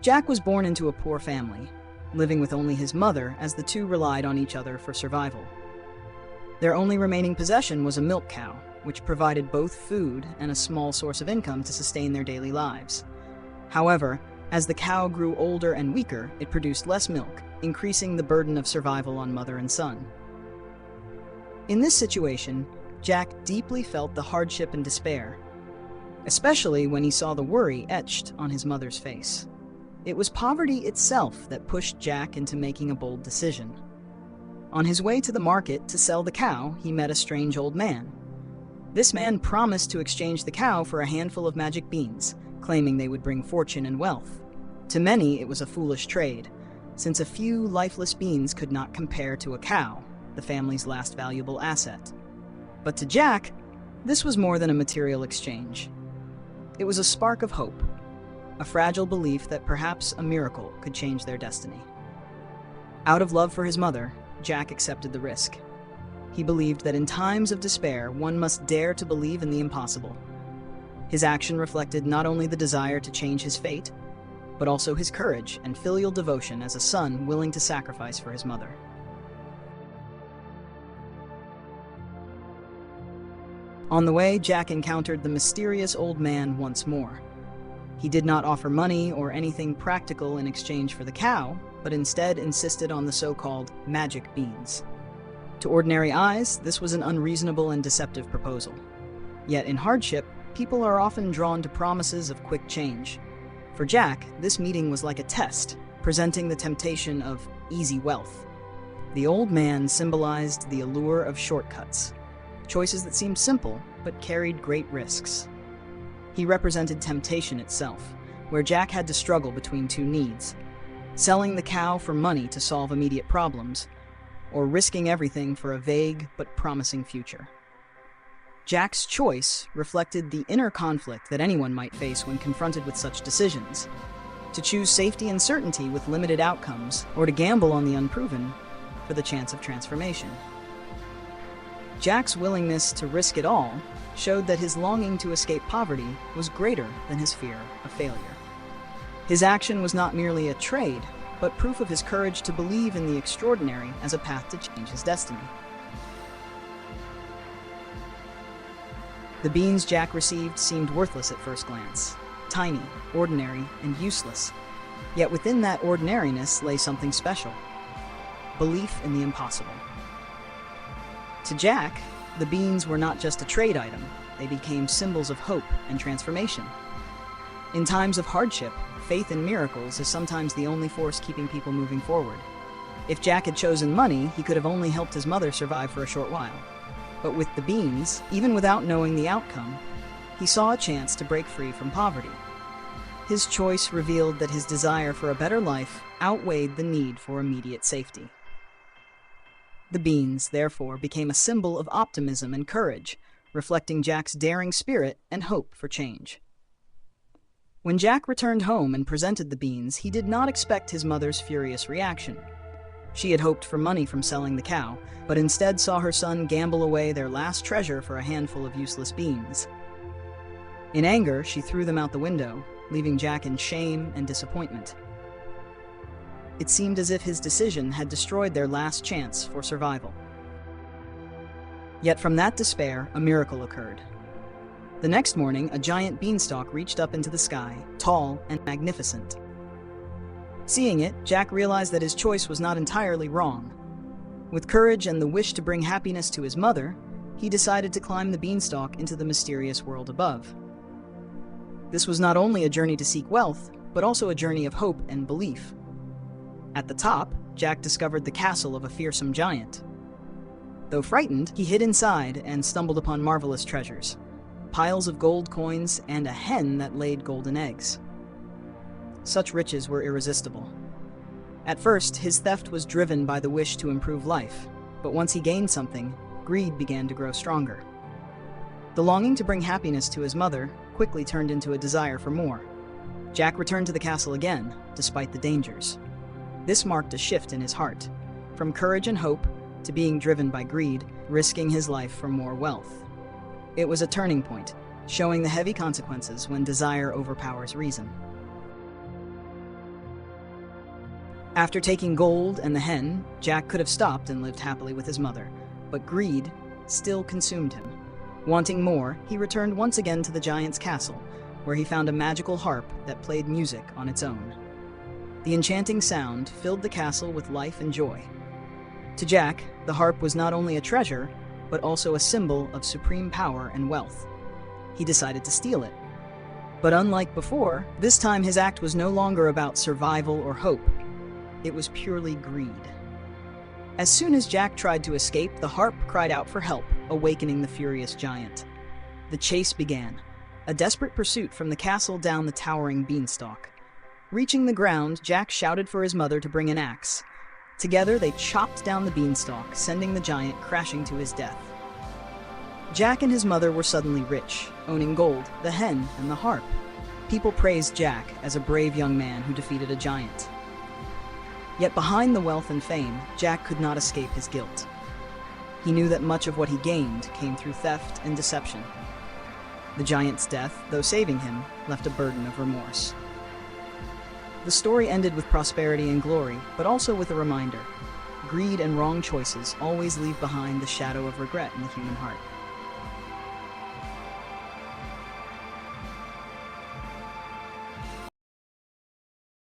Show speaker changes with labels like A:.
A: Jack was born into a poor family, living with only his mother as the two relied on each other for survival. Their only remaining possession was a milk cow, which provided both food and a small source of income to sustain their daily lives. However, as the cow grew older and weaker, it produced less milk, increasing the burden of survival on mother and son. In this situation, Jack deeply felt the hardship and despair, especially when he saw the worry etched on his mother's face. It was poverty itself that pushed Jack into making a bold decision. On his way to the market to sell the cow, he met a strange old man. This man promised to exchange the cow for a handful of magic beans, claiming they would bring fortune and wealth. To many, it was a foolish trade, since a few lifeless beans could not compare to a cow, the family's last valuable asset. But to Jack, this was more than a material exchange. It was a spark of hope, a fragile belief that perhaps a miracle could change their destiny. Out of love for his mother, Jack accepted the risk. He believed that in times of despair, one must dare to believe in the impossible. His action reflected not only the desire to change his fate, but also his courage and filial devotion as a son willing to sacrifice for his mother. On the way, Jack encountered the mysterious old man once more. He did not offer money or anything practical in exchange for the cow, but instead insisted on the so-called magic beans. To ordinary eyes, this was an unreasonable and deceptive proposal. Yet in hardship, people are often drawn to promises of quick change. For Jack, this meeting was like a test, presenting the temptation of easy wealth. The old man symbolized the allure of shortcuts, choices that seemed simple but carried great risks. He represented temptation itself, where Jack had to struggle between two needs: selling the cow for money to solve immediate problems, or risking everything for a vague but promising future. Jack's choice reflected the inner conflict that anyone might face when confronted with such decisions: to choose safety and certainty with limited outcomes, or to gamble on the unproven for the chance of transformation. Jack's willingness to risk it all showed that his longing to escape poverty was greater than his fear of failure. His action was not merely a trade, but proof of his courage to believe in the extraordinary as a path to change his destiny. The beans Jack received seemed worthless at first glance, tiny, ordinary, and useless. Yet within that ordinariness lay something special: belief in the impossible. To Jack, the beans were not just a trade item, they became symbols of hope and transformation. In times of hardship, faith in miracles is sometimes the only force keeping people moving forward. If Jack had chosen money, he could have only helped his mother survive for a short while. But with the beans, even without knowing the outcome, he saw a chance to break free from poverty. His choice revealed that his desire for a better life outweighed the need for immediate safety. The beans, therefore, became a symbol of optimism and courage, reflecting Jack's daring spirit and hope for change. When Jack returned home and presented the beans, he did not expect his mother's furious reaction. She had hoped for money from selling the cow, but instead saw her son gamble away their last treasure for a handful of useless beans. In anger, she threw them out the window, leaving Jack in shame and disappointment. It seemed as if his decision had destroyed their last chance for survival. Yet from that despair, a miracle occurred. The next morning, a giant beanstalk reached up into the sky, tall and magnificent. Seeing it, Jack realized that his choice was not entirely wrong. With courage and the wish to bring happiness to his mother, he decided to climb the beanstalk into the mysterious world above. This was not only a journey to seek wealth, but also a journey of hope and belief. At the top, Jack discovered the castle of a fearsome giant. Though frightened, he hid inside and stumbled upon marvelous treasures: piles of gold coins and a hen that laid golden eggs. Such riches were irresistible. At first, his theft was driven by the wish to improve life, but once he gained something, greed began to grow stronger. The longing to bring happiness to his mother quickly turned into a desire for more. Jack returned to the castle again, despite the dangers. This marked a shift in his heart, from courage and hope to being driven by greed, risking his life for more wealth. It was a turning point, showing the heavy consequences when desire overpowers reason. After taking gold and the hen, Jack could have stopped and lived happily with his mother, but greed still consumed him. Wanting more, he returned once again to the giant's castle, where he found a magical harp that played music on its own. The enchanting sound filled the castle with life and joy. To Jack, the harp was not only a treasure, but also a symbol of supreme power and wealth. He decided to steal it. But unlike before, this time his act was no longer about survival or hope. It was purely greed. As soon as Jack tried to escape, the harp cried out for help, awakening the furious giant. The chase began, a desperate pursuit from the castle down the towering Beanstalk. Reaching the ground, Jack shouted for his mother to bring an axe. Together, they chopped down the beanstalk, sending the giant crashing to his death. Jack and his mother were suddenly rich, owning gold, the hen, and the harp. People praised Jack as a brave young man who defeated a giant. Yet behind the wealth and fame, Jack could not escape his guilt. He knew that much of what he gained came through theft and deception. The giant's death, though saving him, left a burden of remorse. The story ended with prosperity and glory, but also with a reminder. Greed and wrong choices always leave behind the shadow of regret in the human heart.